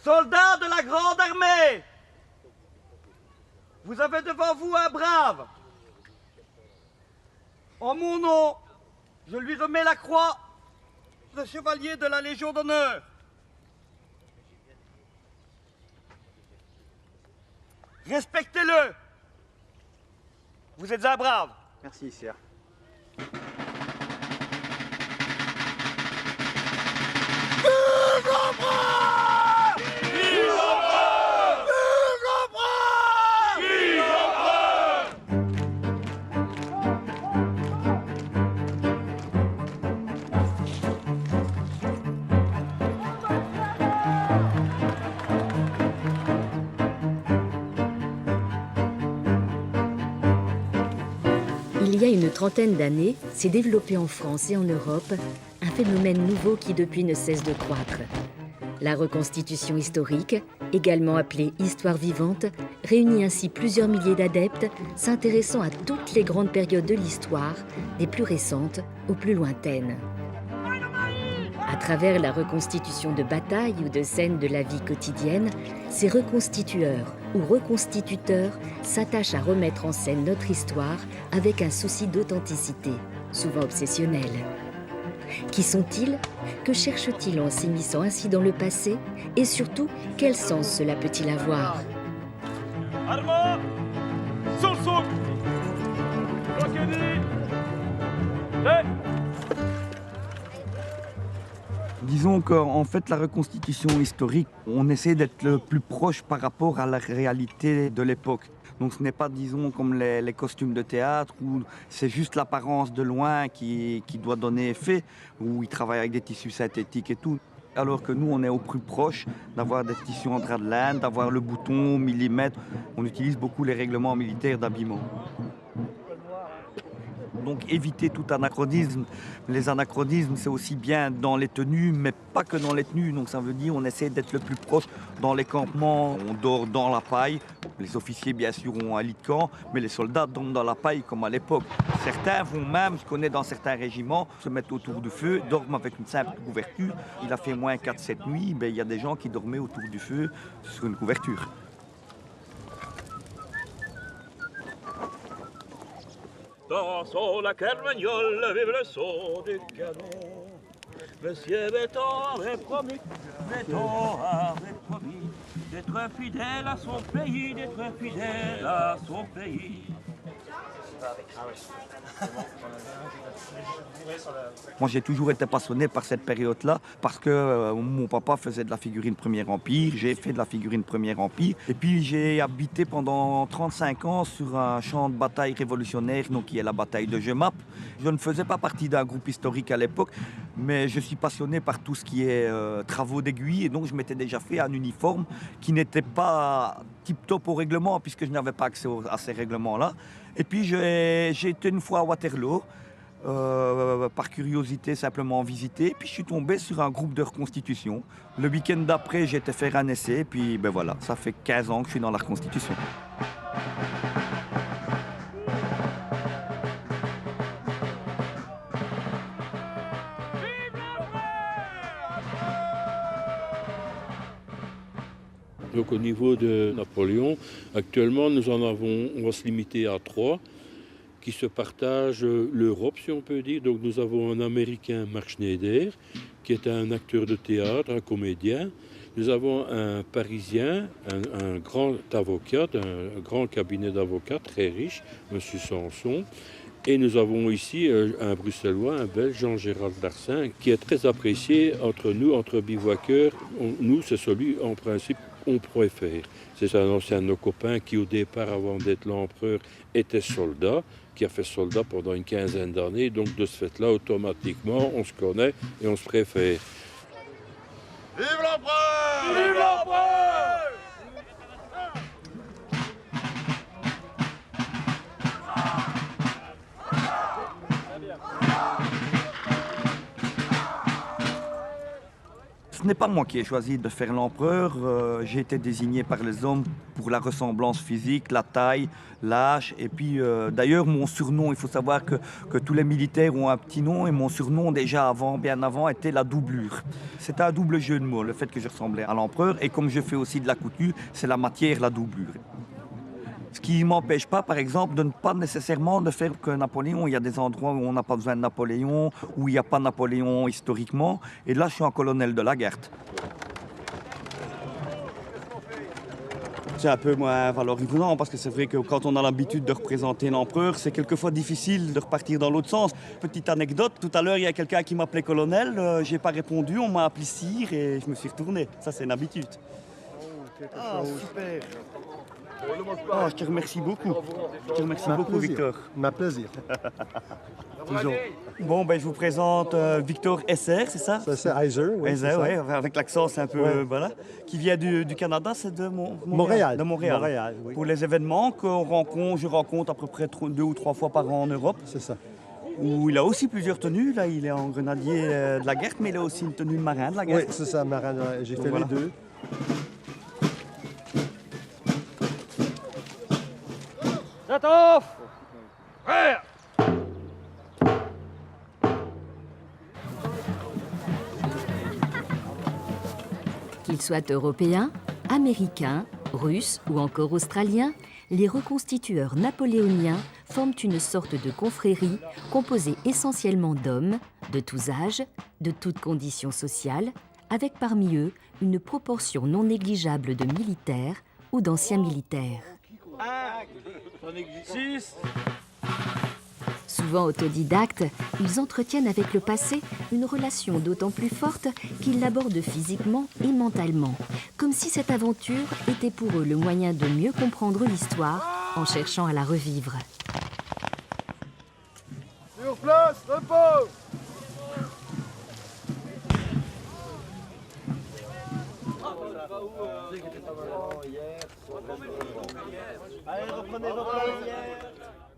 Soldats de la Grande Armée, vous avez devant vous un brave. En mon nom, je lui remets la croix de chevalier de la Légion d'honneur. Respectez-le. Vous êtes un brave. Merci, sire. Il y a une trentaine d'années, s'est développé en France et en Europe un phénomène nouveau qui depuis ne cesse de croître. La reconstitution historique, également appelée histoire vivante, réunit ainsi plusieurs milliers d'adeptes s'intéressant à toutes les grandes périodes de l'histoire, des plus récentes aux plus lointaines. À travers la reconstitution de batailles ou de scènes de la vie quotidienne, ces reconstitueurs ou reconstituteurs s'attachent à remettre en scène notre histoire avec un souci d'authenticité, souvent obsessionnel. Qui sont-ils? Que cherchent-ils en s'immisçant ainsi dans le passé? Et surtout, quel sens cela peut-il avoir? Armand, Solsouk, Kokedi, Disons qu'en fait, la reconstitution historique, on essaie d'être le plus proche par rapport à la réalité de l'époque. Donc ce n'est pas, disons, comme les costumes de théâtre, où c'est juste l'apparence de loin qui doit donner effet, où ils travaillent avec des tissus synthétiques et tout. Alors que nous, on est au plus proche d'avoir des tissus en drap de laine, d'avoir le bouton au millimètre. On utilise beaucoup les règlements militaires d'habillement. Donc éviter tout anachronisme. Les anachronismes, c'est aussi bien dans les tenues, mais pas que dans les tenues. Donc ça veut dire qu'on essaie d'être le plus proche dans les campements. On dort dans la paille. Les officiers, bien sûr, ont un lit de camp, mais les soldats dorment dans la paille comme à l'époque. Certains vont même, je connais dans certains régiments, se mettre autour du feu, dorment avec une simple couverture. Il a fait moins 4-7 nuits, il y a des gens qui dormaient autour du feu sur une couverture. Dansons la carmagnole, vive le son du canon. Monsieur Béton avait promis d'être fidèle à son pays, d'être fidèle à son pays. Moi, j'ai toujours été passionné par cette période-là parce que mon papa faisait de la figurine Premier Empire, j'ai fait de la figurine Premier Empire. Et puis, j'ai habité pendant 35 ans sur un champ de bataille révolutionnaire, donc qui est la bataille de Jemappes. Je ne faisais pas partie d'un groupe historique à l'époque, mais je suis passionné par tout ce qui est travaux d'aiguille. Et donc, je m'étais déjà fait un uniforme qui n'était pas tip-top au règlement, puisque je n'avais pas accès à ces règlements-là. Et puis j'ai été une fois à Waterloo, par curiosité simplement visiter, puis je suis tombé sur un groupe de reconstitution. Le week-end d'après, j'ai été faire un essai, et puis ben voilà, ça fait 15 ans que je suis dans la reconstitution. Donc au niveau de Napoléon, actuellement nous en avons, on va se limiter à 3 qui se partagent l'Europe si on peut dire. Donc nous avons un Américain, Mark Schneider, qui est un acteur de théâtre, un comédien. Nous avons un Parisien, un grand avocat, un grand cabinet d'avocats très riche, M. Sanson. Et nous avons ici un Bruxellois, un Belge, Jean-Gérald Darcin, qui est très apprécié entre nous, entre bivouaqueurs. Nous, c'est celui, en principe, on préfère. C'est un ancien de nos copains qui, au départ, avant d'être l'empereur, était soldat, qui a fait soldat pendant une quinzaine d'années. Donc, de ce fait-là, automatiquement, on se connaît et on se préfère. Vive l'empereur! Vive l'empereur! Ce n'est pas moi qui ai choisi de faire l'empereur. J'ai été désigné par les hommes pour la ressemblance physique, la taille, l'âge. Et puis d'ailleurs, mon surnom, il faut savoir que tous les militaires ont un petit nom. Et mon surnom, déjà avant, bien avant, était la doublure. C'était un double jeu de mots, le fait que je ressemblais à l'empereur. Et comme je fais aussi de la couture, c'est la matière, la doublure. Ce qui ne m'empêche pas, par exemple, de ne pas nécessairement de faire que Napoléon. Il y a des endroits où on n'a pas besoin de Napoléon, où il n'y a pas Napoléon historiquement. Et là, je suis un colonel de la garde. C'est un peu moins valorisant parce que c'est vrai que quand on a l'habitude de représenter l'empereur, c'est quelquefois difficile de repartir dans l'autre sens. Petite anecdote, tout à l'heure, il y a quelqu'un qui m'appelait colonel. Je n'ai pas répondu, on m'a appelé sire et je me suis retourné. Ça, c'est une habitude. Ah, super. Oh, je te remercie beaucoup. Je te remercie beaucoup, Victor. Ma plaisir. Toujours. Bon, ben, je vous présente Victor Esser, c'est ça? Ça, c'est Heiser, oui. Esser, oui, avec l'accent, c'est un peu... voilà. Qui vient du Canada, c'est de Montréal. De Montréal. Montréal, oui. Pour les événements je rencontre à peu près 2 ou 3 fois par an en Europe. C'est ça. Où il a aussi plusieurs tenues. Là, il est en grenadier de la garde, mais il a aussi une tenue de marin de la garde. Oui, c'est ça, marin. J'ai fait voilà. les deux. Zatov! Frère! Qu'ils soient européens, américains, russes ou encore australiens, les reconstitueurs napoléoniens forment une sorte de confrérie composée essentiellement d'hommes, de tous âges, de toutes conditions sociales, avec parmi eux une proportion non négligeable de militaires ou d'anciens militaires. 6. Souvent autodidactes, ils entretiennent avec le passé une relation d'autant plus forte qu'ils l'abordent physiquement et mentalement, comme si cette aventure était pour eux le moyen de mieux comprendre l'histoire en cherchant à la revivre. Sur place, repos!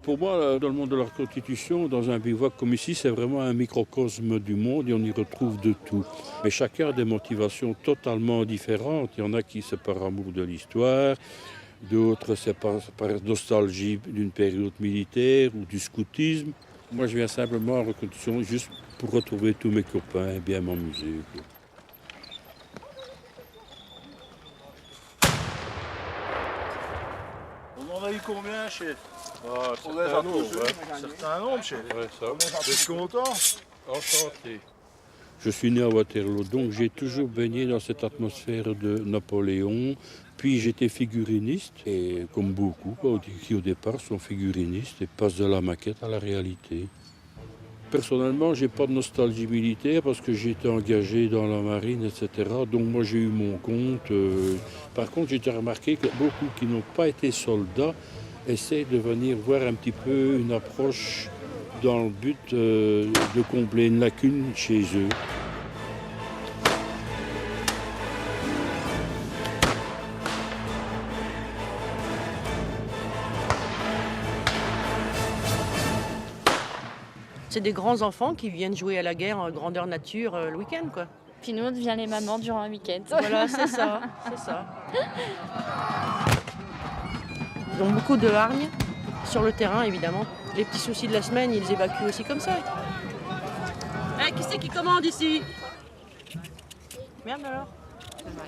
Pour moi, dans le monde de la reconstitution, dans un bivouac comme ici, c'est vraiment un microcosme du monde et on y retrouve de tout. Mais chacun a des motivations totalement différentes. Il y en a qui c'est par amour de l'histoire, d'autres c'est par nostalgie d'une période militaire ou du scoutisme. Moi, je viens simplement en reconstitution juste pour retrouver tous mes copains et bien m'amuser. On en a eu combien, chef? Certain nombre, chef. Ouais, ça. Vous êtes content? Enchanté. Je suis né à Waterloo, donc j'ai toujours baigné dans cette atmosphère de Napoléon. Puis j'étais figuriniste, et comme beaucoup qui au départ sont figurinistes et passent de la maquette à la réalité. Personnellement, j'ai pas de nostalgie militaire parce que j'ai été engagé dans la marine, etc. Donc moi j'ai eu mon compte. Par contre, j'ai déjà remarqué que beaucoup qui n'ont pas été soldats essaient de venir voir un petit peu une approche dans le but de combler une lacune chez eux. C'est des grands enfants qui viennent jouer à la guerre en grandeur nature le week-end, quoi. Puis nous, on devient les mamans durant un week-end. Voilà, c'est ça, c'est ça. Ils ont beaucoup de hargne sur le terrain, évidemment. Les petits soucis de la semaine, ils les évacuent aussi comme ça. Qui c'est qui commande ici? Merde alors.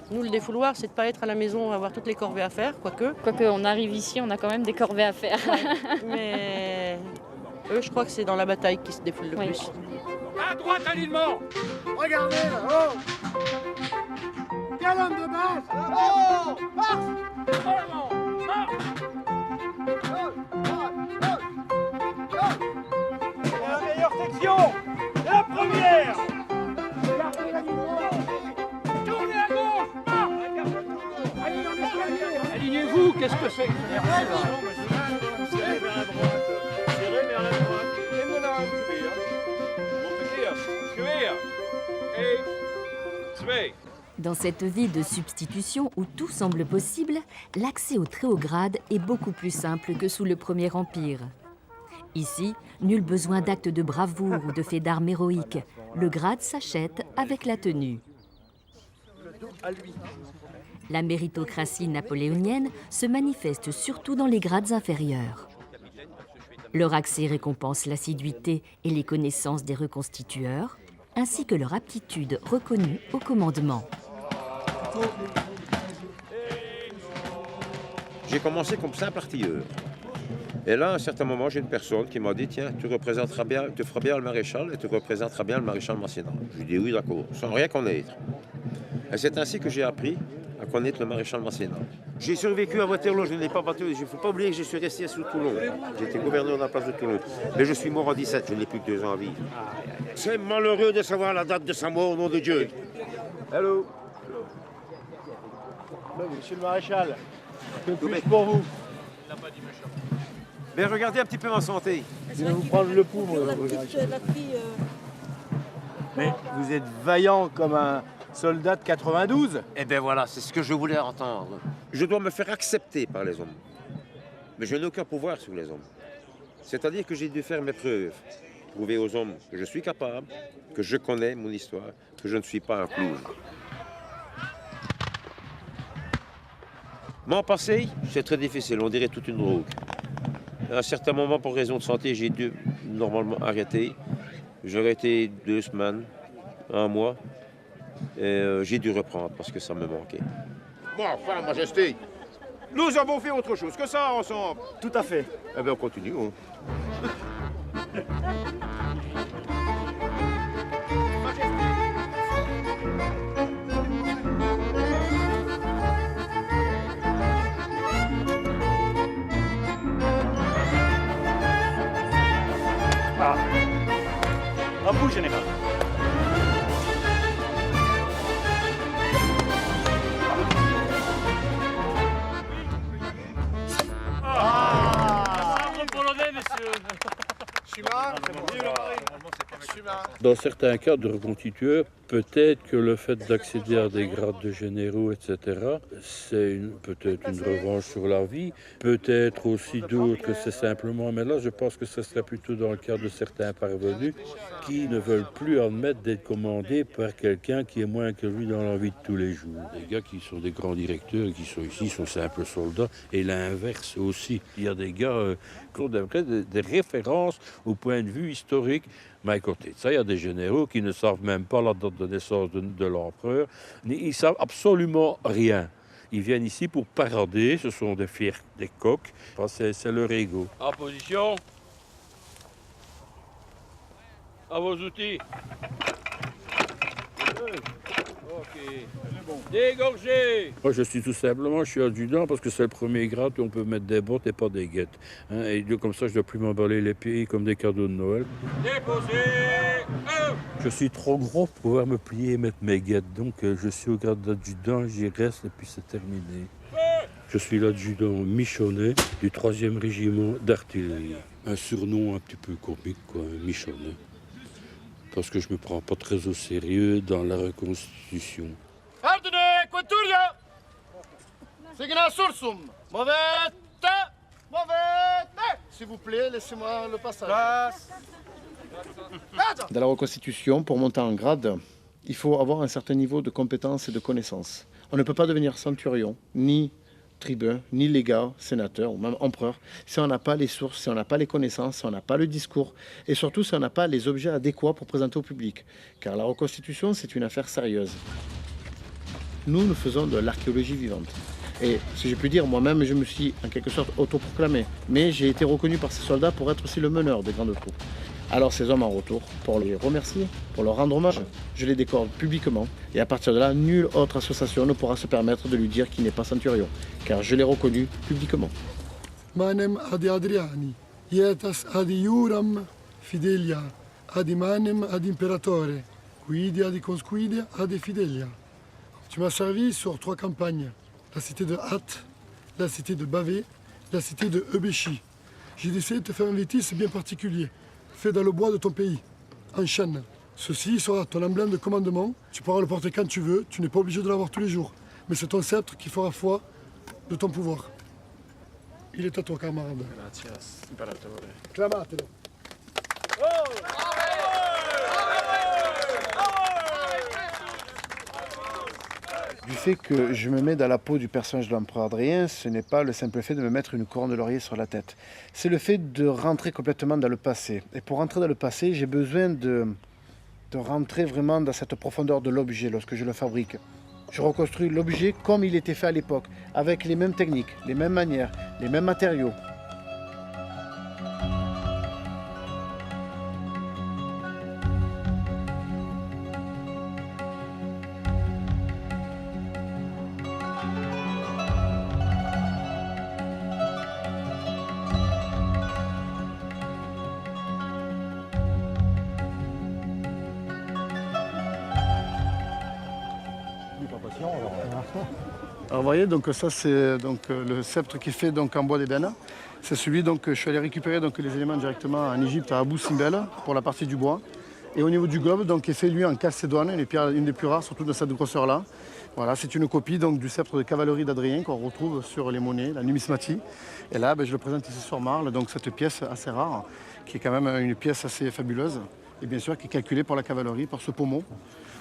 Nous, le défouloir, c'est de ne pas être à la maison, avoir toutes les corvées à faire, quoique. Quoique, on arrive ici, on a quand même des corvées à faire. Mais eux, je crois que c'est dans la bataille qu'ils se défoulent le plus. À droite, alignement! Regardez là, oh! Quel homme de base! Oh! Marche! En avant! Marche! C'est la meilleure section! La première! Regardez l'alignement! Tournez à gauche! Marche! Allez, on est escalier! Alignez-vous, qu'est-ce que c'est que ce Serrez vers la droite. Serrez vers la droite. Et voilà, Dans cette vie de substitution où tout semble possible, l'accès au très haut grade est beaucoup plus simple que sous le Premier Empire. Ici, nul besoin d'actes de bravoure ou de faits d'armes héroïques. Le grade s'achète avec la tenue. La méritocratie napoléonienne se manifeste surtout dans les grades inférieurs. Leur accès récompense l'assiduité et les connaissances des reconstitueurs, ainsi que leur aptitude reconnue au commandement. J'ai commencé comme simple artilleur. Et là, à un certain moment, j'ai une personne qui m'a dit « Tiens, tu feras bien le maréchal et tu représenteras bien le maréchal Masséna. » Je lui ai dit « Oui, d'accord, sans rien connaître. » Et c'est ainsi que j'ai appris à connaître le maréchal Masséna. J'ai survécu à Waterloo, je ne l'ai pas battu. Il ne faut pas oublier que je suis resté sous Toulon. J'étais gouverneur de la place de Toulon. Mais je suis mort en 17, je n'ai plus que 2 ans à vivre. C'est malheureux de savoir la date de sa mort, au nom de Dieu. Hello. Monsieur le maréchal, que puis-je pour vous? Mais regardez un petit peu ma santé. Je vais vous prendre le pouls, moi. Mais vous êtes vaillant comme un soldat de 92. Eh bien voilà, c'est ce que je voulais entendre. Je dois me faire accepter par les hommes. Mais je n'ai aucun pouvoir sur les hommes. C'est-à-dire que j'ai dû faire mes preuves. Prouver aux hommes que je suis capable, que je connais mon histoire, que je ne suis pas un clown. Mon passé, c'est très difficile, on dirait toute une drogue. À un certain moment, pour raison de santé, j'ai dû normalement arrêter. J'ai arrêté 2 semaines, 1 mois. Et j'ai dû reprendre parce que ça me manquait. Bon, enfin, Majesté, nous avons fait autre chose que ça ensemble. Tout à fait. Eh bien, on continue. Hein. À vous, général. Polonais, messieurs. Dans certains cas de reconstitueurs, peut-être que le fait d'accéder à des grades de généraux, etc., c'est peut-être une revanche sur la vie, peut-être aussi d'autres que c'est simplement, mais là je pense que ce serait plutôt dans le cas de certains parvenus qui ne veulent plus admettre d'être commandés par quelqu'un qui est moins que lui dans la vie de tous les jours. Des gars qui sont des grands directeurs et qui sont ici sont simples soldats, et l'inverse aussi. Il y a des gars qui ont des références au point de vue historique. Mais à côté de ça, il y a des généraux qui ne savent même pas la date de naissance de l'empereur. Ils ne savent absolument rien. Ils viennent ici pour parader, ce sont des fiers, des coqs. C'est leur ego. En position. À vos outils. Ok. Dégorgez. Moi, je suis adjudant parce que c'est le premier grade où on peut mettre des bottes et pas des guettes. Hein, et comme ça, je ne dois plus m'emballer les pieds comme des cadeaux de Noël. Déposez. Je suis trop gros pour pouvoir me plier et mettre mes guettes. Donc, je suis au grade d'adjudant, j'y reste et puis c'est terminé. Je suis l'adjudant Michonnet du 3e régiment d'artillerie. Un surnom un petit peu comique, quoi, Michonnet. Parce que je ne me prends pas très au sérieux dans la reconstitution. Ordine, Quinturia! Signa sursum! Movete! Movete! S'il vous plaît, laissez-moi le passage. Dans la reconstitution, pour monter en grade, il faut avoir un certain niveau de compétence et de connaissance. On ne peut pas devenir centurion, ni tribun, ni légat, sénateur ou même empereur, si on n'a pas les sources, si on n'a pas les connaissances, si on n'a pas le discours, et surtout si on n'a pas les objets adéquats pour présenter au public. Car la reconstitution, c'est une affaire sérieuse. Nous faisons de l'archéologie vivante. Et si je puis dire, moi-même, je me suis en quelque sorte autoproclamé. Mais j'ai été reconnu par ces soldats pour être aussi le meneur des grandes troupes. Alors ces hommes en retour, pour les remercier, pour leur rendre hommage, je les décore publiquement. Et à partir de là, nulle autre association ne pourra se permettre de lui dire qu'il n'est pas centurion. Car je l'ai reconnu publiquement. Manem ad Adriani, ietas ad iuram fidelia, ad manem ad imperatore, quidi ad consquidia ad fidelia. Tu m'as servi sur 3 campagnes, la cité de Hatt, la cité de Bavé, la cité de Ebéchi. J'ai décidé de te faire un vétis bien particulier, fait dans le bois de ton pays, en chêne. Ceci sera ton emblème de commandement, tu pourras le porter quand tu veux, tu n'es pas obligé de l'avoir tous les jours. Mais c'est ton sceptre qui fera foi de ton pouvoir. Il est à toi, camarade. Gracias, imperatore. Clamatelo. Du fait que je me mets dans la peau du personnage de l'empereur Adrien, ce n'est pas le simple fait de me mettre une couronne de laurier sur la tête. C'est le fait de rentrer complètement dans le passé. Et pour rentrer dans le passé, j'ai besoin de rentrer vraiment dans cette profondeur de l'objet lorsque je le fabrique. Je reconstruis l'objet comme il était fait à l'époque, avec les mêmes techniques, les mêmes manières, les mêmes matériaux. Alors vous voyez, donc ça c'est donc le sceptre qui est fait donc en bois d'ébène. C'est celui donc que je suis allé récupérer donc les éléments directement en Égypte à Abou Simbel pour la partie du bois. Et au niveau du globe, donc qui est fait lui en calcédoine, une des plus rares, surtout de cette grosseur-là. Voilà, c'est une copie donc du sceptre de cavalerie d'Adrien qu'on retrouve sur les monnaies, la numismatie. Et là, je le présente ici sur Marle, donc cette pièce assez rare, qui est quand même une pièce assez fabuleuse. Et bien sûr qui est calculée pour la cavalerie, pour ce pommeau.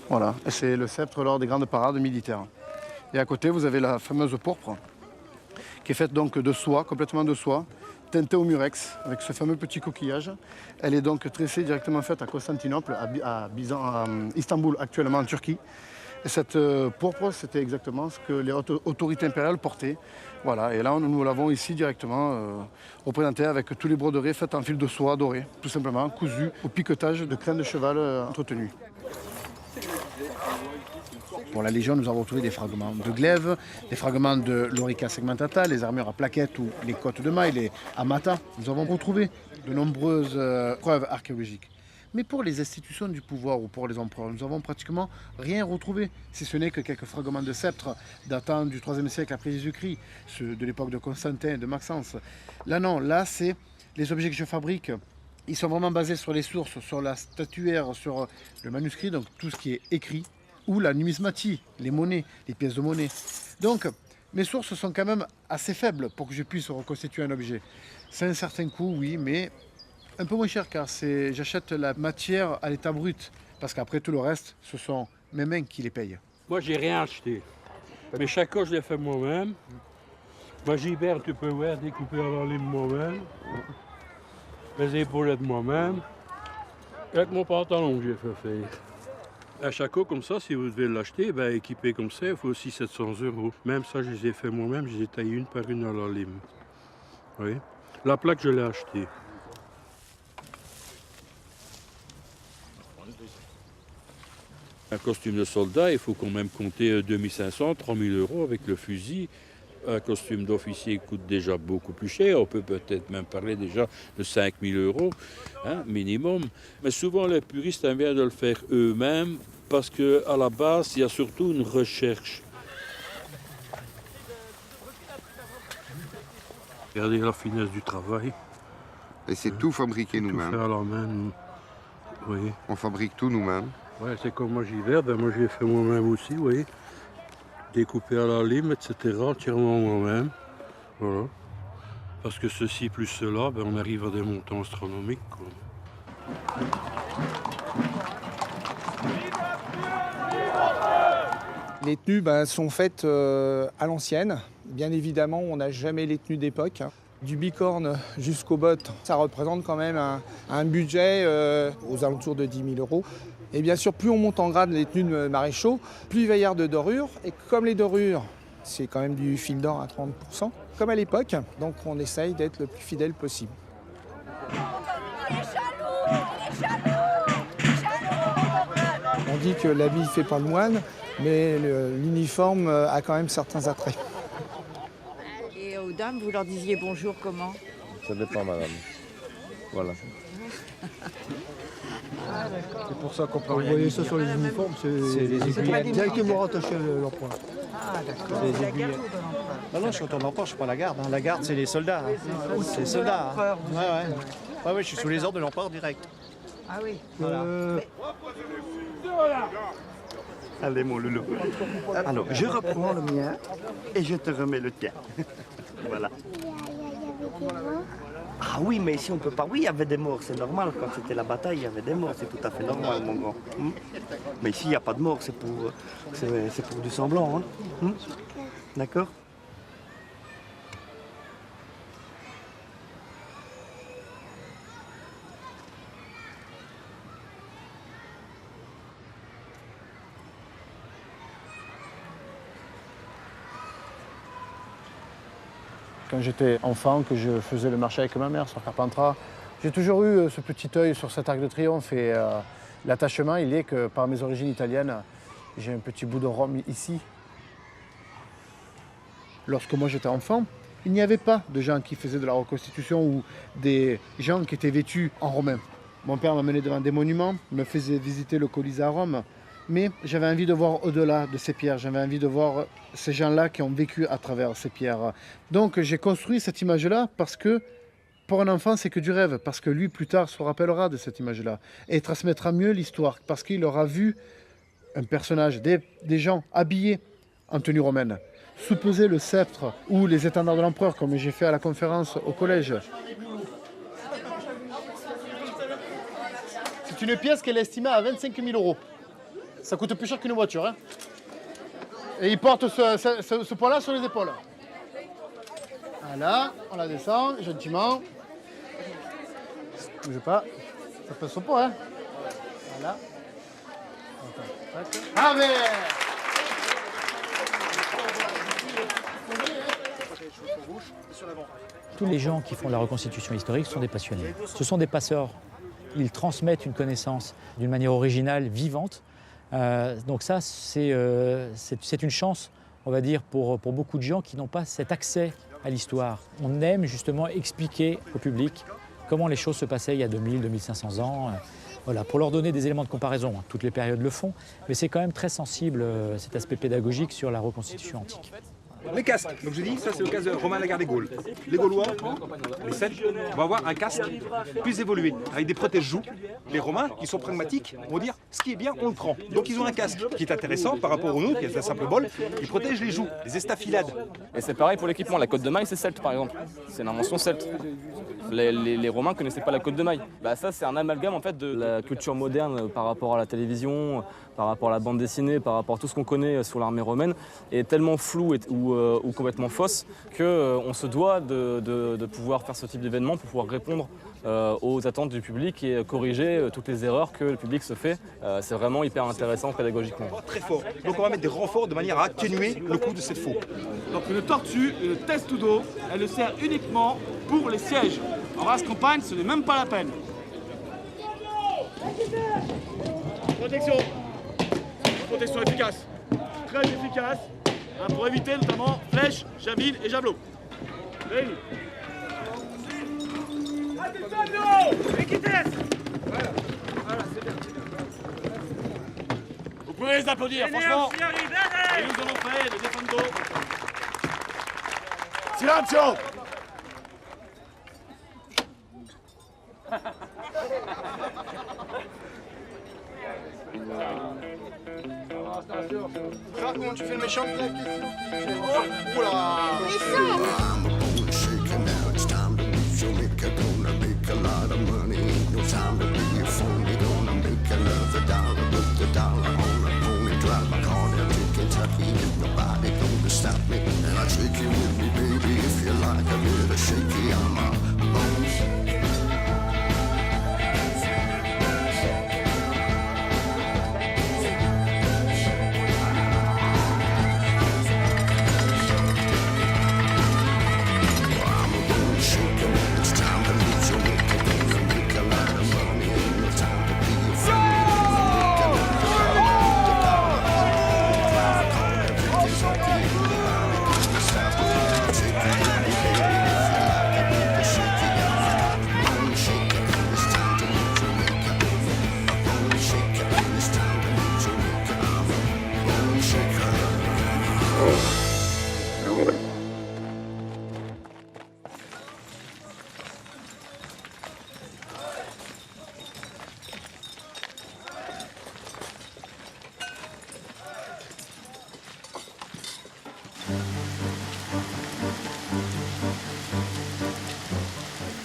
Voilà, et c'est le sceptre lors des grandes parades militaires. Et à côté, vous avez la fameuse pourpre, qui est faite donc de soie, complètement de soie, teintée au murex, avec ce fameux petit coquillage. Elle est donc tressée directement faite à Constantinople, à Istanbul, actuellement en Turquie. Et cette pourpre, c'était exactement ce que les autorités impériales portaient. Voilà, et là, nous l'avons ici directement représenté avec tous les broderies faites en fil de soie dorée, tout simplement, cousues au piquetage de crâne de cheval entretenu. Pour la Légion, nous avons retrouvé des fragments de glaive, des fragments de l'Orica segmentata, les armures à plaquettes ou les côtes de mailles, les amata. Nous avons retrouvé de nombreuses preuves archéologiques. Mais pour les institutions du pouvoir ou pour les empereurs, nous n'avons pratiquement rien retrouvé, si ce n'est que quelques fragments de sceptres datant du IIIe siècle après Jésus-Christ, ceux de l'époque de Constantin, de Maxence. Là non, là c'est les objets que je fabrique. Ils sont vraiment basés sur les sources, sur la statuaire, sur le manuscrit, donc tout ce qui est écrit, ou la numismatie, les monnaies, les pièces de monnaie. Donc, mes sources sont quand même assez faibles pour que je puisse reconstituer un objet. C'est un certain coût, oui, mais un peu moins cher, car j'achète la matière à l'état brut, parce qu'après tout le reste, ce sont mes mains qui les payent. Moi, j'ai rien acheté. Mes chacots, je les fais moi-même. Ma giberne, tu peux voir, découpée à la lime moi-même. Mes épaulettes moi-même. Avec mon pantalon que j'ai fait faire. Un shako comme ça, si vous devez l'acheter, équipé comme ça, il faut aussi 700 €. Même ça, je les ai fait moi-même, je les ai taillés une par une à la lime. Oui. La plaque, je l'ai achetée. Un costume de soldat, il faut quand même compter 2500, 3000 € avec le fusil. Un costume d'officier coûte déjà beaucoup plus cher. On peut peut-être même parler déjà de 5000 €, minimum. Mais souvent, les puristes aiment bien de le faire eux-mêmes parce qu'à la base, il y a surtout une recherche. Regardez la finesse du travail. Et c'est tout fabriqué nous-mêmes. Tout fait à la main, nous. Oui. On fabrique tout nous-mêmes. Oui, c'est comme moi j'y vais, moi j'ai fait moi-même aussi, oui. Découpé à la lime, etc., entièrement moi-même. Voilà. Parce que ceci plus cela, on arrive à des montants astronomiques, quoi. Les tenues sont faites à l'ancienne. Bien évidemment, on n'a jamais les tenues d'époque. Du bicorne jusqu'aux bottes, ça représente quand même un budget aux alentours de 10 000 €. Et bien sûr, plus on monte en grade les tenues de maréchaux, plus il va y avoir de dorures. Et comme les dorures, c'est quand même du fil d'or à 30%, comme à l'époque, donc on essaye d'être le plus fidèle possible. On dit que l'habit ne fait pas le moine, mais l'uniforme a quand même certains attraits. Et aux dames, vous leur disiez bonjour comment? Ça dépend, madame. Voilà. C'est pour ça qu'on peut envoyer ça sur les uniformes, c'est les aiguilles directement rattachées à l'empereur. Ah d'accord, C'est c'est la aiguilles. garde ou l'empereur? Non, non, je suis au l'empereur, je suis pas la garde. La garde, c'est les soldats. C'est les soldats. Ouais, je suis sous les ordres de l'empereur direct. Ah oui. Voilà. Allez, mon loulou. Alors, je reprends le mien et je te remets le tien. Voilà. Ah oui, mais ici on peut pas. Oui, il y avait des morts, c'est normal. Quand c'était la bataille, il y avait des morts, c'est tout à fait normal, mon grand. Mais ici, il n'y a pas de mort, c'est pour du semblant. D'accord? Quand j'étais enfant, que je faisais le marché avec ma mère sur Carpentras, j'ai toujours eu ce petit œil sur cet arc de triomphe et l'attachement, il est que par mes origines italiennes, j'ai un petit bout de Rome ici. Lorsque moi j'étais enfant, il n'y avait pas de gens qui faisaient de la reconstitution ou des gens qui étaient vêtus en romain. Mon père m'amenait devant des monuments, me faisait visiter le Colisée à Rome, mais j'avais envie de voir au-delà de ces pierres, j'avais envie de voir ces gens-là qui ont vécu à travers ces pierres. Donc j'ai construit cette image-là parce que pour un enfant, c'est que du rêve, parce que lui, plus tard, se rappellera de cette image-là et transmettra mieux l'histoire, parce qu'il aura vu un personnage, des gens habillés en tenue romaine, soupeser le sceptre ou les étendards de l'empereur, comme j'ai fait à la conférence au collège. C'est une pièce qu'elle est estimée à 25 000 €. Ça coûte plus cher qu'une voiture. Hein. Et il porte ce poids-là sur les épaules. Voilà, on la descend gentiment. Ne bougez pas, ça pèse son poids. Hein. Voilà. Ah mais... Tous les gens qui font la reconstitution historique sont des passionnés. Ce sont des passeurs. Ils transmettent une connaissance d'une manière originale, vivante. Donc ça, c'est une chance, on va dire, pour beaucoup de gens qui n'ont pas cet accès à l'histoire. On aime justement expliquer au public comment les choses se passaient il y a 2000, 2500 ans. Voilà, pour leur donner des éléments de comparaison. Toutes les périodes le font, mais c'est quand même très sensible cet aspect pédagogique sur la reconstitution antique. Les casques, donc je dis, ça c'est le cas de Romain Lagarde des Gaules. Les Gaulois, les Celtes, vont avoir un casque plus évolué, avec des protège-joues. Les Romains, qui sont pragmatiques, vont dire, ce qui est bien, on le prend. Donc ils ont un casque qui est intéressant par rapport aux nôtres, qui est un simple bol, qui protège les joues, les estafilades. Et c'est pareil pour l'équipement, la côte de maille c'est celte par exemple, c'est une invention celte. Les Romains ne connaissaient pas la côte de maille. Bah, ça c'est un amalgame en fait de la culture moderne par rapport à la télévision, par rapport à la bande dessinée, par rapport à tout ce qu'on connaît sur l'armée romaine, est tellement flou ou complètement fausse qu'on se doit de pouvoir faire ce type d'événement pour pouvoir répondre aux attentes du public et corriger toutes les erreurs que le public se fait. C'est vraiment hyper intéressant pédagogiquement. Très fort. Donc on va mettre des renforts de manière à atténuer le coup de cette faux. Donc une tortue, une testudo, elle ne sert uniquement pour les sièges. En race campagne, ce n'est même pas la peine. Protection. Protection efficace. Très efficace. Pour éviter notamment flèches, javelines et javelots. Réunis. Vous pouvez les applaudir, franchement. Et nous allons faire le défendo. Silenzio! Regarde comment tu fais le méchant. Oh là!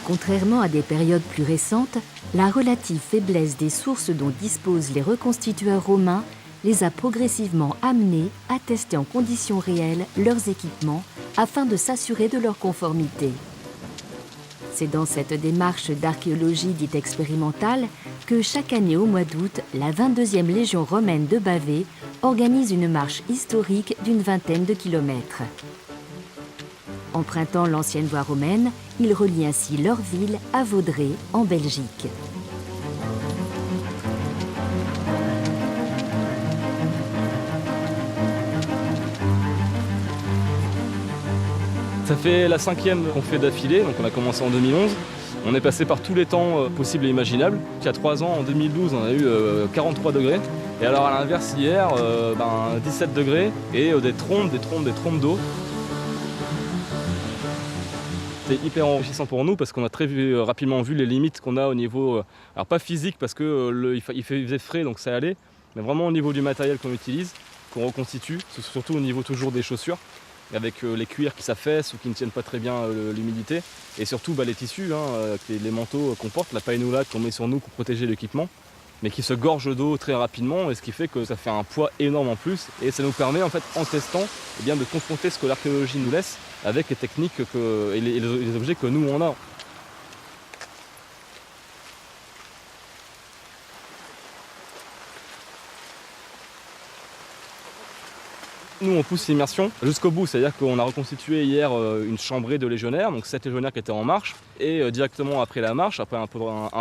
Contrairement à des périodes plus récentes, la relative faiblesse des sources dont disposent les reconstitueurs romains les a progressivement amenés à tester en conditions réelles leurs équipements afin de s'assurer de leur conformité. C'est dans cette démarche d'archéologie dite expérimentale que chaque année au mois d'août, la 22e Légion romaine de Bavay organise une marche historique d'une vingtaine de kilomètres. Empruntant l'ancienne voie romaine, ils relient ainsi leur ville à Vaudrey, en Belgique. Ça fait la 5e qu'on fait d'affilée, donc on a commencé en 2011. On est passé par tous les temps possibles et imaginables. Il y a 3 ans, en 2012, on a eu 43 degrés. Et alors à l'inverse, hier, 17 degrés et des trompes d'eau. C'est hyper enrichissant pour nous parce qu'on a rapidement vu les limites qu'on a au niveau, alors pas physique parce qu'il faisait frais donc ça allait, mais vraiment au niveau du matériel qu'on utilise, qu'on reconstitue, surtout au niveau toujours des chaussures, avec les cuirs qui s'affaissent ou qui ne tiennent pas très bien l'humidité, et surtout les tissus, les manteaux qu'on porte, la paille-noula qu'on met sur nous pour protéger l'équipement, mais qui se gorgent d'eau très rapidement, et ce qui fait que ça fait un poids énorme en plus, et ça nous permet en fait en testant de confronter ce que l'archéologie nous laisse avec les techniques et les objets que nous on a. Nous on pousse l'immersion jusqu'au bout, c'est-à-dire qu'on a reconstitué hier une chambrée de légionnaires, donc 7 légionnaires qui étaient en marche, et directement après la marche, après un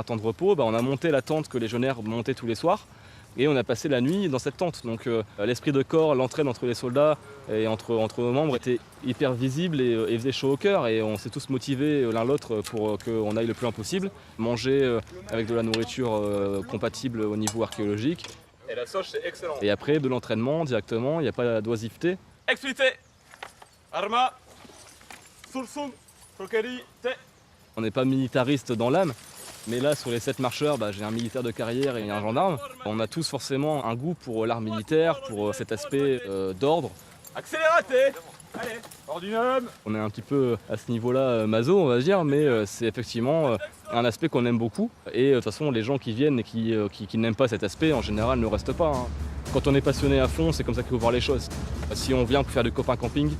temps de repos, on a monté la tente que les légionnaires montaient tous les soirs, et on a passé la nuit dans cette tente. Donc l'esprit de corps, l'entraide entre les soldats et entre nos membres était hyper visible et faisait chaud au cœur, et on s'est tous motivés l'un l'autre pour qu'on aille le plus loin possible, manger avec de la nourriture compatible au niveau archéologique. Et la sauge, c'est excellent. Et après, de l'entraînement directement, il n'y a pas d'oisiveté. Explité, arma, sursum, croquerie, thé. On n'est pas militariste dans l'âme, mais là, sur les 7 marcheurs, j'ai un militaire de carrière et un gendarme. On a tous forcément un goût pour l'art militaire, pour cet aspect d'ordre. Accélératé. Allez, ordinum. On est un petit peu à ce niveau-là maso, on va dire, mais c'est effectivement un aspect qu'on aime beaucoup. Et de toute façon, les gens qui viennent et qui n'aiment pas cet aspect, en général, ne restent pas. Quand on est passionné à fond, c'est comme ça qu'il faut voir les choses. Si on vient pour faire du copain camping,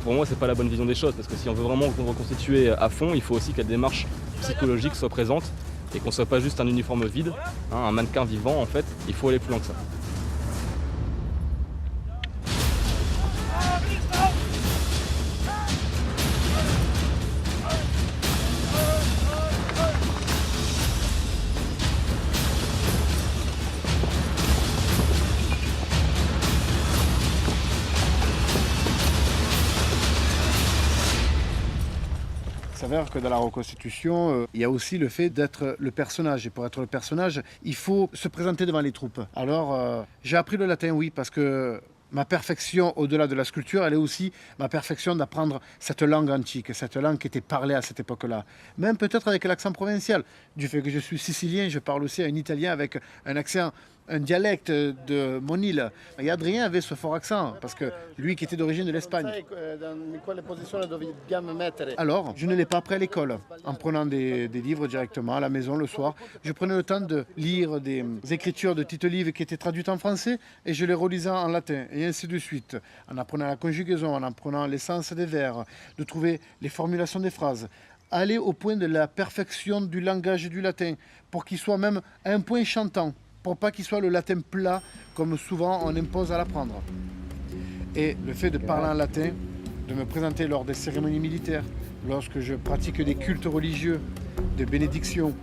pour moi, c'est pas la bonne vision des choses. Parce que si on veut vraiment reconstituer à fond, il faut aussi que la démarche psychologique soit présente et qu'on soit pas juste un uniforme vide, un mannequin vivant en fait. Il faut aller plus loin que ça. Il s'avère que dans la reconstitution, il y a aussi le fait d'être le personnage. Et pour être le personnage, il faut se présenter devant les troupes. Alors, j'ai appris le latin, oui, parce que ma perfection, au-delà de la sculpture, elle est aussi ma perfection d'apprendre cette langue antique, cette langue qui était parlée à cette époque-là. Même peut-être avec l'accent provincial. Du fait que je suis sicilien, je parle aussi un italien avec un accent, un dialecte de mon île. Et Adrien avait ce fort accent, parce que lui qui était d'origine de l'Espagne. Alors, je ne l'ai pas appris à l'école, en prenant des livres directement à la maison le soir. Je prenais le temps de lire des écritures de Tite Live qui étaient traduites en français, et je les relisais en latin, et ainsi de suite. En apprenant la conjugaison, en apprenant l'essence des vers, de trouver les formulations des phrases. Aller au point de la perfection du langage du latin, pour qu'il soit même à un point chantant, pour pas qu'il soit le latin plat, comme souvent on impose à l'apprendre. Et le fait de parler en latin, de me présenter lors des cérémonies militaires, lorsque je pratique des cultes religieux, des bénédictions,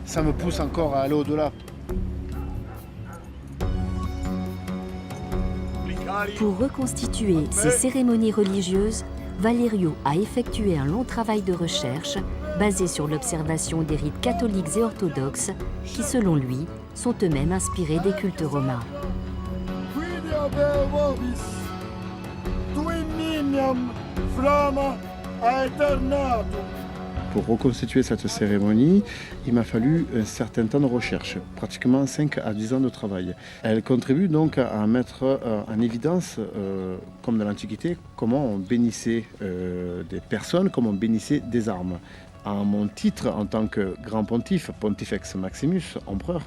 ça me pousse encore à aller au-delà. Pour reconstituer ces cérémonies religieuses, Valerio a effectué un long travail de recherche basé sur l'observation des rites catholiques et orthodoxes qui, selon lui, sont eux-mêmes inspirés des cultes romains. Pour reconstituer cette cérémonie, il m'a fallu un certain temps de recherche, pratiquement 5 à 10 ans de travail. Elle contribue donc à mettre en évidence, comme dans l'Antiquité, comment on bénissait des personnes, comment on bénissait des armes. à mon titre en tant que grand pontife, Pontifex Maximus, empereur.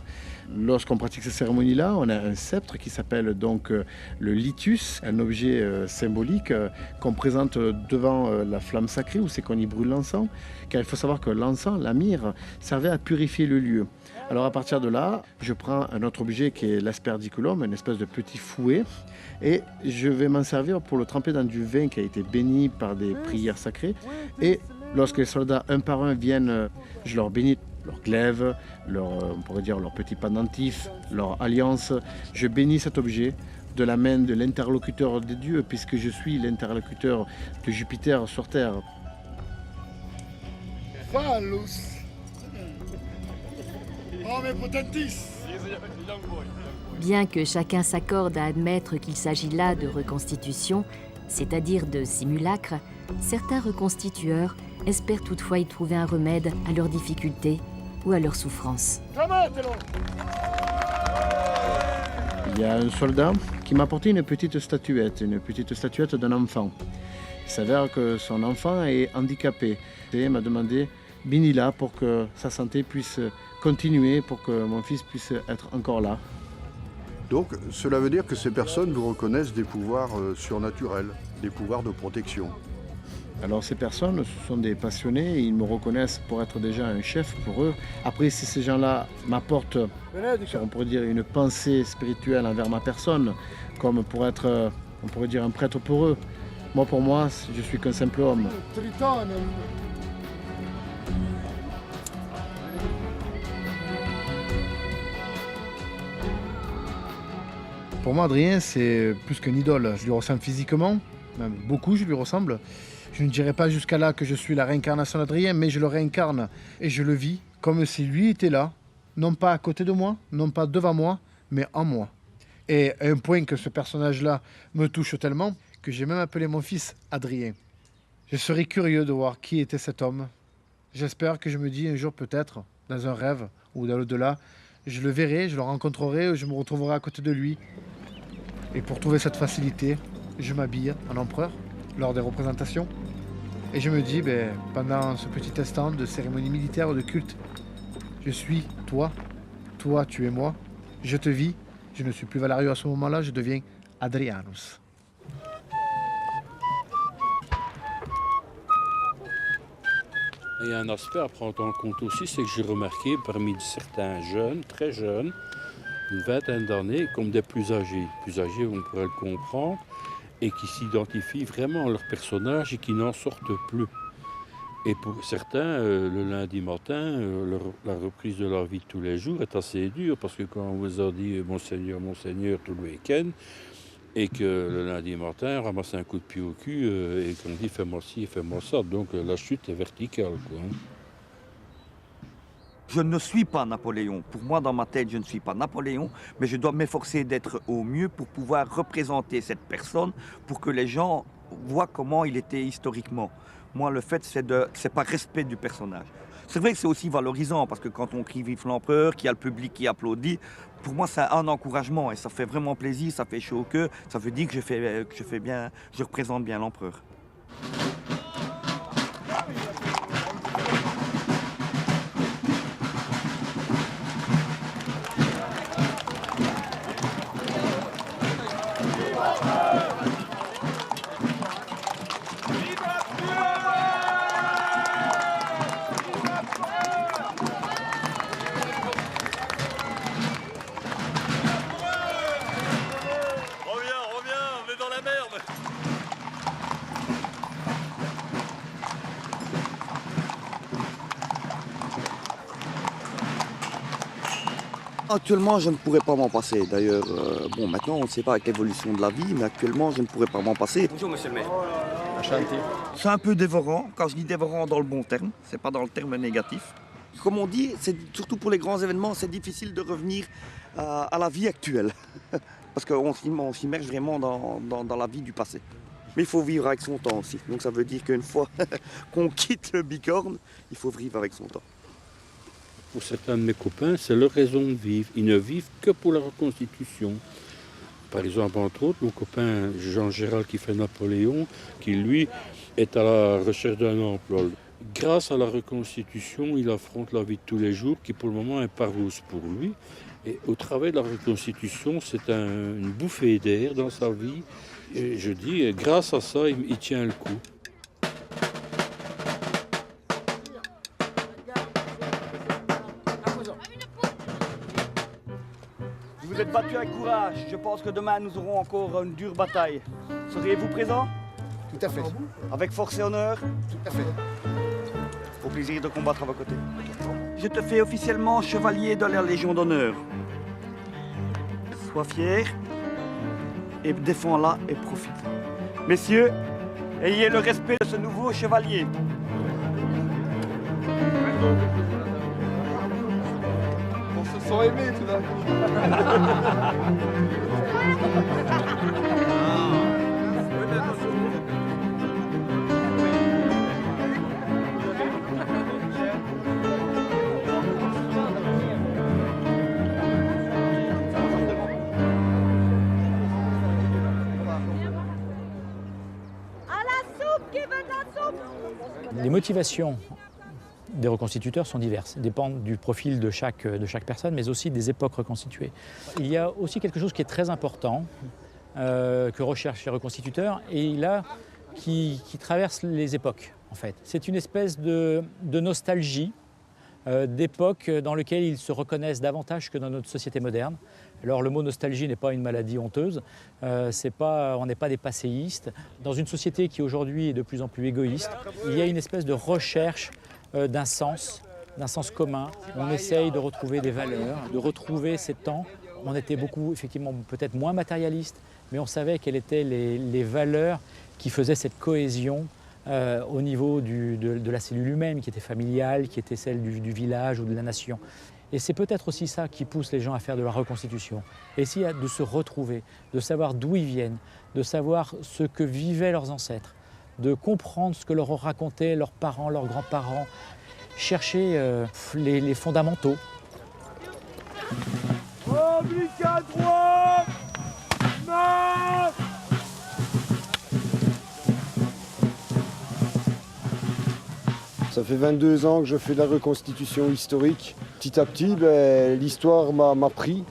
Lorsqu'on pratique ces cérémonies-là, on a un sceptre qui s'appelle donc le litus, un objet symbolique qu'on présente devant la flamme sacrée, où c'est qu'on y brûle l'encens, car il faut savoir que l'encens, la myrrhe, servait à purifier le lieu. Alors à partir de là, je prends un autre objet qui est l'aspergiculum, une espèce de petit fouet, et je vais m'en servir pour le tremper dans du vin qui a été béni par des prières sacrées. Et lorsque les soldats, un par un, viennent, je leur bénis leur glaive, on pourrait dire leur petit pendentif, leur alliance. Je bénis cet objet de la main de l'interlocuteur des dieux, puisque je suis l'interlocuteur de Jupiter sur Terre. Phallus. Homme potentis. Bien que chacun s'accorde à admettre qu'il s'agit là de reconstitution, c'est-à-dire de simulacre, certains reconstitueurs espèrent toutefois y trouver un remède à leurs difficultés ou à leurs souffrances. Il y a un soldat qui m'a apporté une petite statuette d'un enfant. Il s'avère que son enfant est handicapé. Et il m'a demandé bénis-la pour que sa santé puisse continuer, pour que mon fils puisse être encore là. Donc cela veut dire que ces personnes vous reconnaissent des pouvoirs surnaturels, des pouvoirs de protection. Alors ces personnes, ce sont des passionnés, ils me reconnaissent pour être déjà un chef pour eux. Après, si ces gens-là m'apportent, on pourrait dire, une pensée spirituelle envers ma personne, comme pour être, on pourrait dire, un prêtre pour eux. Moi, pour moi, je suis qu'un simple homme. Pour moi, Adrien, c'est plus qu'une idole. Je lui ressemble physiquement, même beaucoup, je lui ressemble. Je ne dirais pas jusqu'à là que je suis la réincarnation d'Adrien, mais je le réincarne et je le vis comme si lui était là, non pas à côté de moi, non pas devant moi, mais en moi. Et à un point que ce personnage-là me touche tellement que j'ai même appelé mon fils Adrien. Je serais curieux de voir qui était cet homme. J'espère que je me dis un jour peut-être, dans un rêve ou dans l'au-delà, je le verrai, je le rencontrerai, je me retrouverai à côté de lui. Et pour trouver cette facilité, je m'habille en empereur lors des représentations. Et je me dis, pendant ce petit instant de cérémonie militaire ou de culte, je suis toi, toi tu es moi, je te vis, je ne suis plus Valerio à ce moment-là, je deviens Adrianus. Il y a un aspect à prendre en compte aussi, c'est que j'ai remarqué parmi certains jeunes, très jeunes, une vingtaine d'années, comme des plus âgés, on pourrait le comprendre, et qui s'identifient vraiment à leur personnage et qui n'en sortent plus. Et pour certains, le lundi matin, la reprise de leur vie de tous les jours est assez dure, parce que quand on vous a dit « Monseigneur, Monseigneur » tout le week-end, et que le lundi matin, on ramasse un coup de pied au cul et qu'on dit « fais-moi ci, fais-moi ça », donc la chute est verticale, quoi. Je ne suis pas Napoléon. Pour moi, dans ma tête, je ne suis pas Napoléon, mais je dois m'efforcer d'être au mieux pour pouvoir représenter cette personne, pour que les gens voient comment il était historiquement. Moi, le fait, c'est par respect du personnage. C'est vrai que c'est aussi valorisant, parce que quand on crie « Vive l'empereur », qu'il y a le public qui applaudit, pour moi, c'est un encouragement et ça fait vraiment plaisir, ça fait chaud au cœur, ça veut dire que je représente bien l'empereur. Actuellement, je ne pourrais pas m'en passer. D'ailleurs, maintenant, on ne sait pas avec l'évolution de la vie, mais actuellement, je ne pourrais pas m'en passer. Bonjour, monsieur le maire. C'est un peu dévorant. Quand je dis dévorant dans le bon terme, c'est pas dans le terme négatif. Comme on dit, c'est surtout pour les grands événements, c'est difficile de revenir à la vie actuelle. Parce qu'on s'immerge vraiment dans la vie du passé. Mais il faut vivre avec son temps aussi. Donc ça veut dire qu'une fois qu'on quitte le bicorne, il faut vivre avec son temps. Pour certains de mes copains, c'est leur raison de vivre. Ils ne vivent que pour la reconstitution. Par exemple, entre autres, mon copain Jean Gérald qui fait Napoléon, qui lui est à la recherche d'un emploi. Grâce à la reconstitution, il affronte la vie de tous les jours, qui pour le moment est pas rose pour lui. Et au travers de la reconstitution, c'est une bouffée d'air dans sa vie. Et je dis, grâce à ça, il tient le coup. Vous êtes battus avec courage. Je pense que demain, nous aurons encore une dure bataille. Seriez-vous présent? Tout à fait. Avec force et honneur? Tout à fait. Au plaisir de combattre à vos côtés. Je te fais officiellement chevalier de la Légion d'honneur. Sois fier et défends-la et profite. Messieurs, ayez le respect de ce nouveau chevalier. On se sent aimé tout d'un coup. Les motivations des reconstituteurs sont diverses, dépendent du profil de chaque personne, mais aussi des époques reconstituées. Il y a aussi quelque chose qui est très important, que recherchent les reconstituteurs, et là, qui traverse les époques, en fait. C'est une espèce de nostalgie d'époques dans lesquelles ils se reconnaissent davantage que dans notre société moderne. Alors le mot nostalgie n'est pas une maladie honteuse, on n'est pas des passéistes. Dans une société qui aujourd'hui est de plus en plus égoïste, il y a une espèce de recherche d'un sens commun. On essaye de retrouver des valeurs, de retrouver ces temps. On était beaucoup, effectivement, peut-être moins matérialistes, mais on savait quelles étaient les valeurs qui faisaient cette cohésion au niveau de la cellule humaine, qui était familiale, qui était celle du village ou de la nation. Et c'est peut-être aussi ça qui pousse les gens à faire de la reconstitution. Essayer de se retrouver, de savoir d'où ils viennent, de savoir ce que vivaient leurs ancêtres, de comprendre ce que leur racontaient leurs parents, leurs grands-parents, chercher les fondamentaux. Oblique à droite, marche. Ça fait 22 ans que je fais de la reconstitution historique. Petit à petit, l'histoire m'a pris.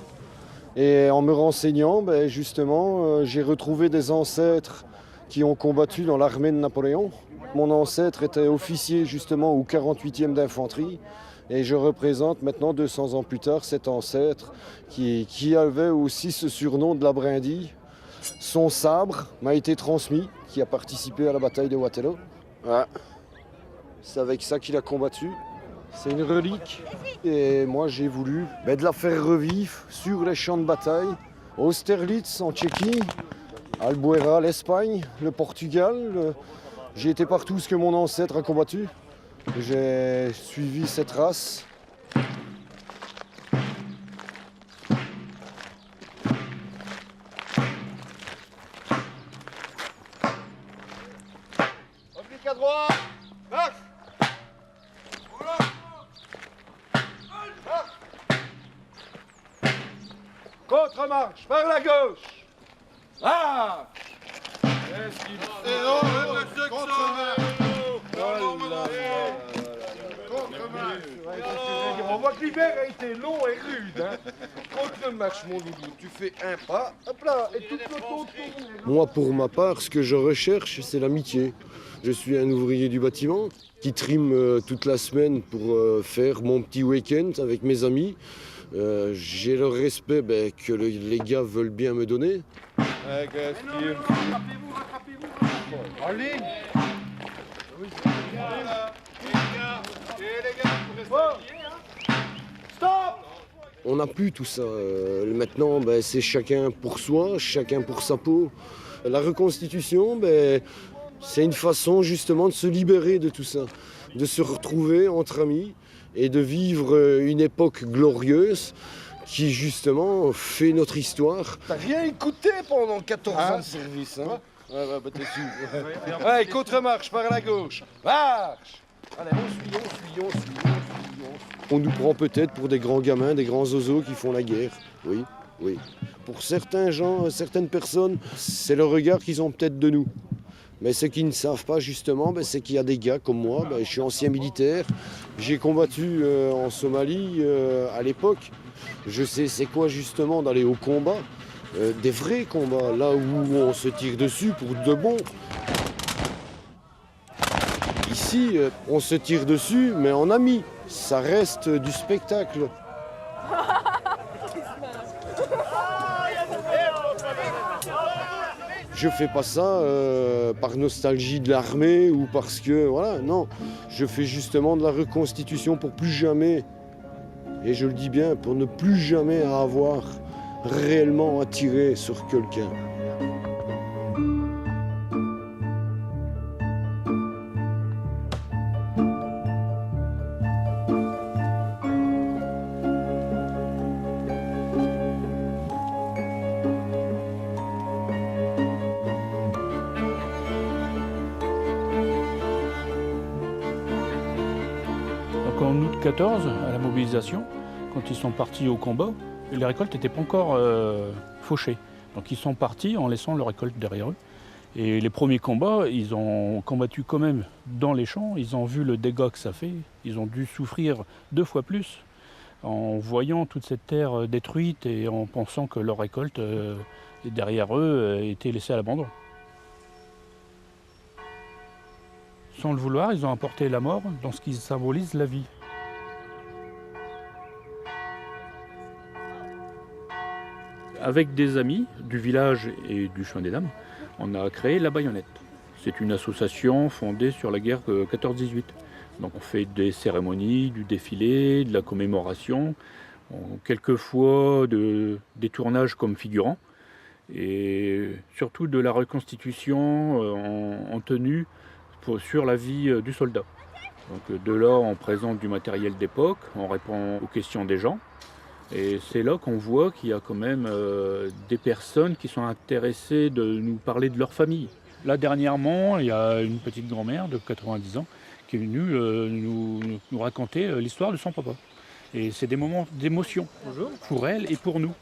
Et en me renseignant, justement, j'ai retrouvé des ancêtres qui ont combattu dans l'armée de Napoléon. Mon ancêtre était officier justement au 48e d'infanterie. Et je représente maintenant, 200 ans plus tard, cet ancêtre qui avait aussi ce surnom de la brindille. Son sabre m'a été transmis, qui a participé à la bataille de Waterloo. Ouais. C'est avec ça qu'il a combattu. C'est une relique. Et moi, j'ai voulu de la faire revivre sur les champs de bataille. Austerlitz en Tchéquie, Albuera, l'Espagne, le Portugal. J'ai été partout ce que mon ancêtre a combattu. J'ai suivi cette race. Oblique à droite, marche. Contre-marche, par la gauche. Marche. Qu'est-ce qu'il fait? On voit que l'hiver a été long et rude. Contre-marche, mon loulou. Tu fais un pas, hop là, et tout le peloton tourne. Moi, pour ma part, ce que je recherche, c'est l'amitié. Je suis un ouvrier du bâtiment qui trime toute la semaine pour faire mon petit week-end avec mes amis. J'ai le respect que les gars veulent bien me donner. Rattrapez-vous. En ligne. Stop. On n'a plus tout ça. Maintenant, c'est chacun pour soi, chacun pour sa peau. La reconstitution, c'est une façon justement de se libérer de tout ça, de se retrouver entre amis et de vivre une époque glorieuse qui justement fait notre histoire. T'as rien écouté pendant 14 ans de service, hein? T'es sûr. Allez, contre-marche par la gauche. Marche. Allez, on suit. On nous prend peut-être pour des grands gamins, des grands zozos qui font la guerre. Oui. Pour certains gens, certaines personnes, c'est le regard qu'ils ont peut-être de nous. Mais ce qu'ils ne savent pas justement, c'est qu'il y a des gars comme moi, je suis ancien militaire, j'ai combattu en Somalie à l'époque. Je sais c'est quoi justement d'aller au combat, des vrais combats, là où on se tire dessus pour de bon. Ici, on se tire dessus, mais en amis, ça reste du spectacle. Je fais pas ça par nostalgie de l'armée ou parce que, voilà, non. Je fais justement de la reconstitution pour plus jamais, et je le dis bien, pour ne plus jamais avoir réellement à tirer sur quelqu'un. En août 14, à la mobilisation, quand ils sont partis au combat, les récoltes n'étaient pas encore fauchées. Donc ils sont partis en laissant leurs récoltes derrière eux. Et les premiers combats, ils ont combattu quand même dans les champs, ils ont vu le dégât que ça fait, ils ont dû souffrir 2 fois plus en voyant toute cette terre détruite et en pensant que leur récolte derrière eux était laissée à l'abandon. Sans le vouloir, ils ont apporté la mort dans ce qui symbolise la vie. Avec des amis du village et du Chemin des Dames, on a créé la Baïonnette. C'est une association fondée sur la guerre 14-18. Donc on fait des cérémonies, du défilé, de la commémoration, quelquefois des tournages comme figurants, et surtout de la reconstitution en tenue sur la vie du soldat. Donc de là, on présente du matériel d'époque, on répond aux questions des gens. Et c'est là qu'on voit qu'il y a quand même des personnes qui sont intéressées de nous parler de leur famille. Là, dernièrement, il y a une petite grand-mère de 90 ans qui est venue nous raconter l'histoire de son papa. Et c'est des moments d'émotion pour elle et pour nous.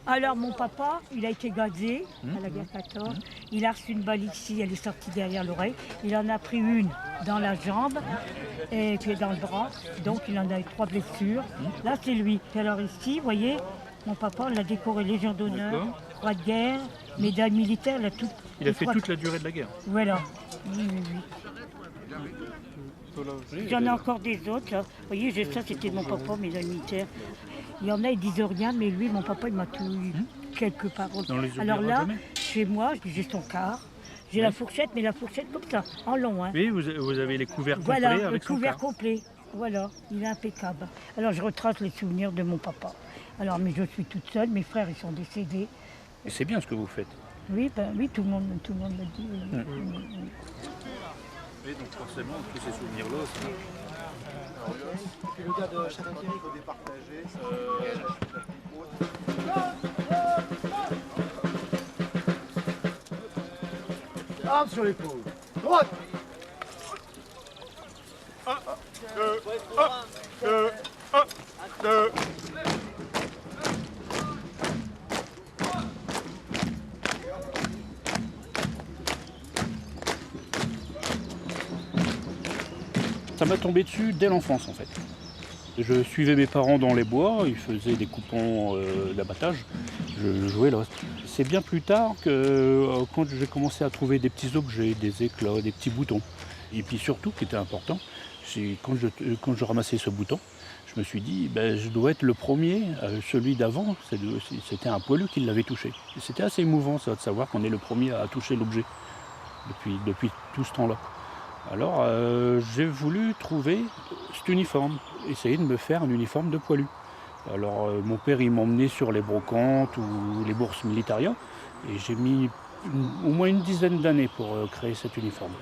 Alors mon papa, il a été gazé à la guerre 14. Il a reçu une balle ici, elle est sortie derrière l'oreille. Il en a pris une dans la jambe et puis dans le bras. Donc il en a eu 3 blessures. Là c'est lui. Et alors ici, vous voyez, mon papa, on l'a décoré Légion d'honneur, croix de guerre, médaille militaire. Il a fait toute la durée de la guerre. Voilà. Oui. J'en ai encore des autres. Là. Vous voyez, ça c'était mon papa, médaille militaire. Il y en a, ils disent rien, mais lui, mon papa, il m'a tout eu quelques paroles. Alors là, chez moi, j'ai son quart. J'ai la fourchette, mais la fourchette comme ça, en long. Hein. Oui, vous avez les couverts complets avec son quart. Voilà, le couvert complet. Voilà, il est impeccable. Alors je retrace les souvenirs de mon papa. Alors, mais je suis toute seule, mes frères, ils sont décédés. Et c'est bien ce que vous faites. Oui, oui, tout le monde le dit. Oui, donc forcément, tous ces souvenirs-là, c'est... Le gars de Château-Thierry faut départager. Arme sur l'épaule. Droite. 1, 2, 1, 2, 1, 2. Ça m'a tombé dessus dès l'enfance en fait. Je suivais mes parents dans les bois, ils faisaient des coupons d'abattage, je jouais là. C'est bien plus tard que quand j'ai commencé à trouver des petits objets, des éclats, des petits boutons. Et puis surtout, qui était important, c'est quand je ramassais ce bouton, je me suis dit, je dois être le premier, celui d'avant, c'était un poilu qui l'avait touché. Et c'était assez émouvant ça, de savoir qu'on est le premier à toucher l'objet depuis tout ce temps-là. Alors j'ai voulu trouver cet uniforme, essayer de me faire un uniforme de poilu. Alors mon père il m'emmenait sur les brocantes ou les bourses militaria et j'ai mis au moins une dizaine d'années pour créer cet uniforme.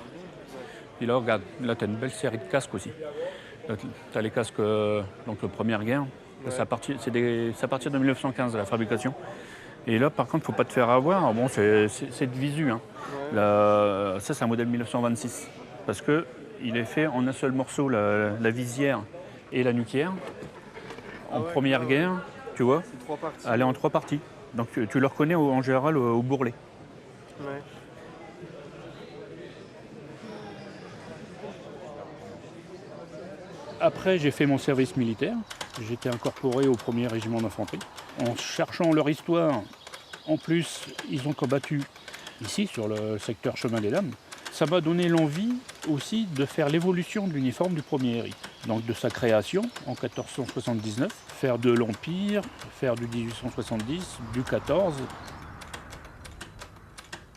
Et là regarde, là tu as une belle série de casques aussi. Tu as les casques donc Première Guerre, c'est à partir de 1915 la fabrication. Et là par contre il ne faut pas te faire avoir, bon c'est de visu. Hein. Là, ça c'est un modèle 1926. Parce qu'il est fait en un seul morceau, la visière et la nuquière. En Première Guerre, tu vois, elle est en 3 parties. Donc tu le reconnais en général au bourrelet. Ouais. Après, j'ai fait mon service militaire. J'étais incorporé au 1er régiment d'infanterie. En cherchant leur histoire, en plus, ils ont combattu ici, sur le secteur Chemin des Dames. Ça m'a donné l'envie aussi de faire l'évolution de l'uniforme du 1er RI. Donc de sa création en 1479, faire de l'Empire, faire du 1870, du 14.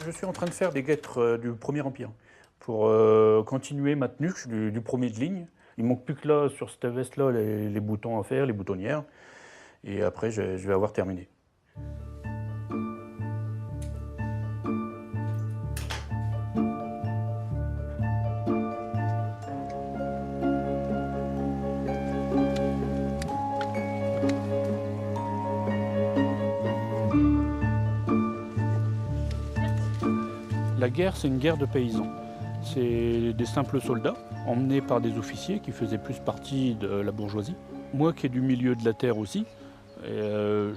Je suis en train de faire des guêtres du 1er Empire pour continuer ma tenue du 1er de ligne. Il ne manque plus que là, sur cette veste-là, les boutons à faire, les boutonnières. Et après, je vais avoir terminé. La guerre, c'est une guerre de paysans. C'est des simples soldats, emmenés par des officiers qui faisaient plus partie de la bourgeoisie. Moi qui ai du milieu de la terre aussi, dans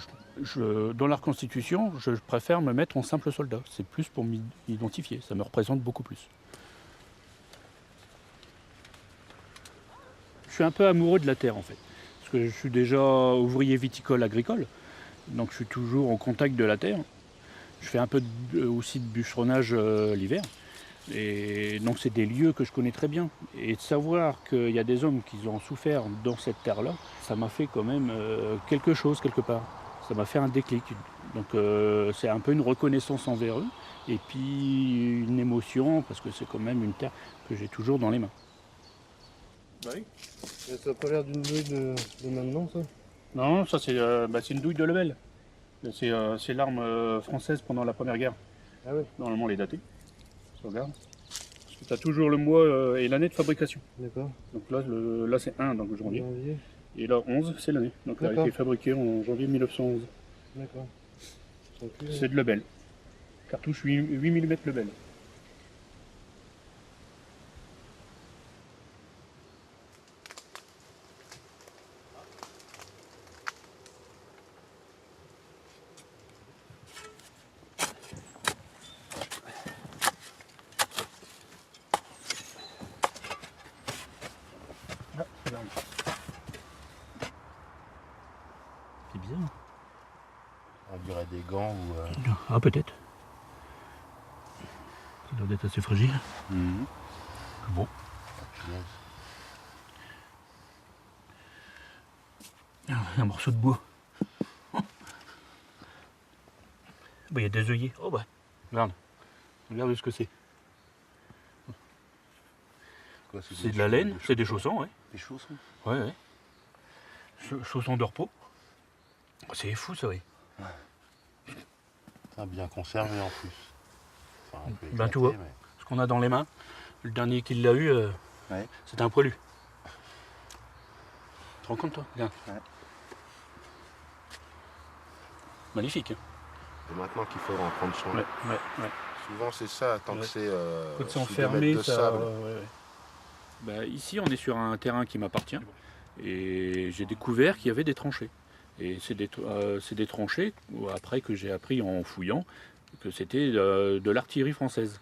la reconstitution, je préfère me mettre en simple soldat. C'est plus pour m'identifier, ça me représente beaucoup plus. Je suis un peu amoureux de la terre en fait, parce que je suis déjà ouvrier viticole agricole, donc je suis toujours en contact de la terre. Je fais un peu aussi de bûcheronnage l'hiver. Et donc c'est des lieux que je connais très bien. Et de savoir qu'il y a des hommes qui ont souffert dans cette terre-là, ça m'a fait quand même quelque chose quelque part. Ça m'a fait un déclic. Donc c'est un peu une reconnaissance envers eux. Et puis une émotion, parce que c'est quand même une terre que j'ai toujours dans les mains. Bah oui. Et ça n'a pas l'air d'une douille de maintenant, ça? Non, ça c'est une douille de Lebel. C'est l'arme française pendant la Première Guerre. Ah oui. Normalement, elle est datée. Tu regardes. Parce que tu as toujours le mois et l'année de fabrication. D'accord. Donc là c'est 1, donc janvier. Et là 11, c'est l'année. Donc elle a été fabriquée en janvier 1911. D'accord. C'est de Lebel. Cartouche 8 mm Lebel. C'est bizarre. On dirait des gants ou... Ah peut-être. Ça doit être assez fragile. Bon. Un morceau de bois. Il y a des œillets. Oh bah, regarde ce que c'est. C'est de la laine, c'est des chaussons, ouais. Des chaussons? Ouais, ouais. Chaussons de repos. C'est fou ça, oui. Ouais. Bien conservé en plus. Enfin, Ben tu vois, ce qu'on a dans les mains, le dernier qui l'a eu, ouais. c'était un poilu. Tu te rends compte toi? Regarde. Ouais. Magnifique. Hein. Et maintenant qu'il faut en prendre soin. Ouais. Souvent c'est ça, tant que c'est quand c'est sous enfermé, des mètres de ça, sable. Bah, ici on est sur un terrain qui m'appartient et j'ai découvert qu'il y avait des tranchées. Et c'est des tranchées, après que j'ai appris en fouillant, que c'était de l'artillerie française.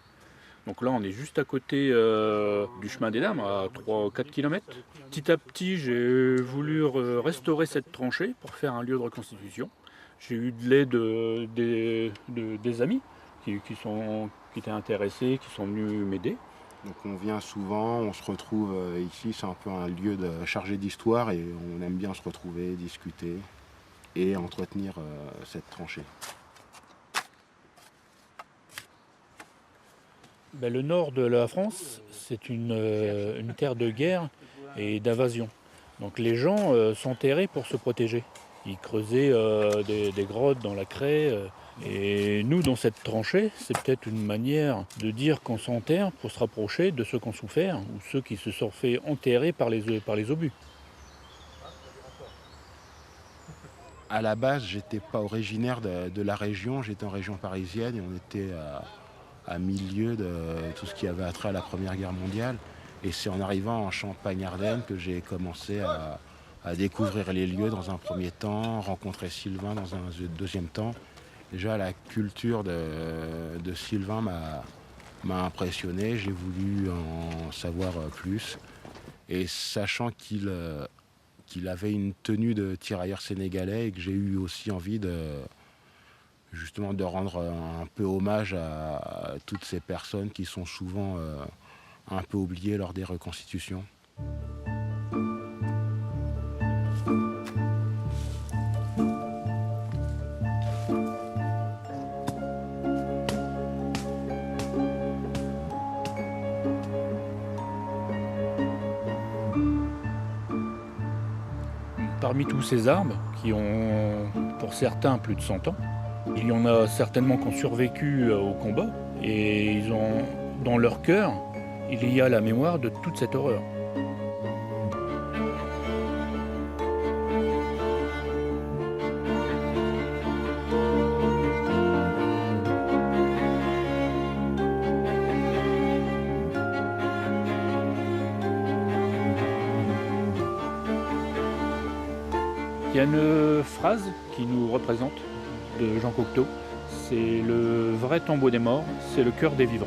Donc là on est juste à côté du chemin des Dames, à 3-4 km. Petit à petit j'ai voulu restaurer cette tranchée pour faire un lieu de reconstitution. J'ai eu de l'aide des amis qui étaient intéressés, qui sont venus m'aider. Donc on vient souvent, on se retrouve ici, c'est un peu un lieu chargé d'histoire et on aime bien se retrouver, discuter et entretenir cette tranchée. Ben, le nord de la France, c'est une terre de guerre et d'invasion. Donc les gens s'enterraient pour se protéger. Ils creusaient des grottes dans la craie. Et nous, dans cette tranchée, c'est peut-être une manière de dire qu'on s'enterre pour se rapprocher de ceux qui ont souffert ou ceux qui se sont fait enterrer par les obus. À la base, j'étais pas originaire de la région, j'étais en région parisienne et on était à milieu de tout ce qui avait attrait à la Première Guerre mondiale. Et c'est en arrivant en Champagne-Ardenne que j'ai commencé à découvrir les lieux dans un premier temps, rencontrer Sylvain dans un deuxième temps. Déjà, la culture de Sylvain m'a impressionné, j'ai voulu en savoir plus. Et sachant qu'il avait une tenue de tirailleur sénégalais et que j'ai eu aussi envie justement de rendre un peu hommage à toutes ces personnes qui sont souvent un peu oubliées lors des reconstitutions. Parmi tous ces arbres, qui ont pour certains plus de 100 ans, il y en a certainement qui ont survécu au combat et ils ont, dans leur cœur, il y a la mémoire de toute cette horreur. Il y a une phrase qui nous représente de Jean Cocteau, c'est le vrai tombeau des morts, c'est le cœur des vivants.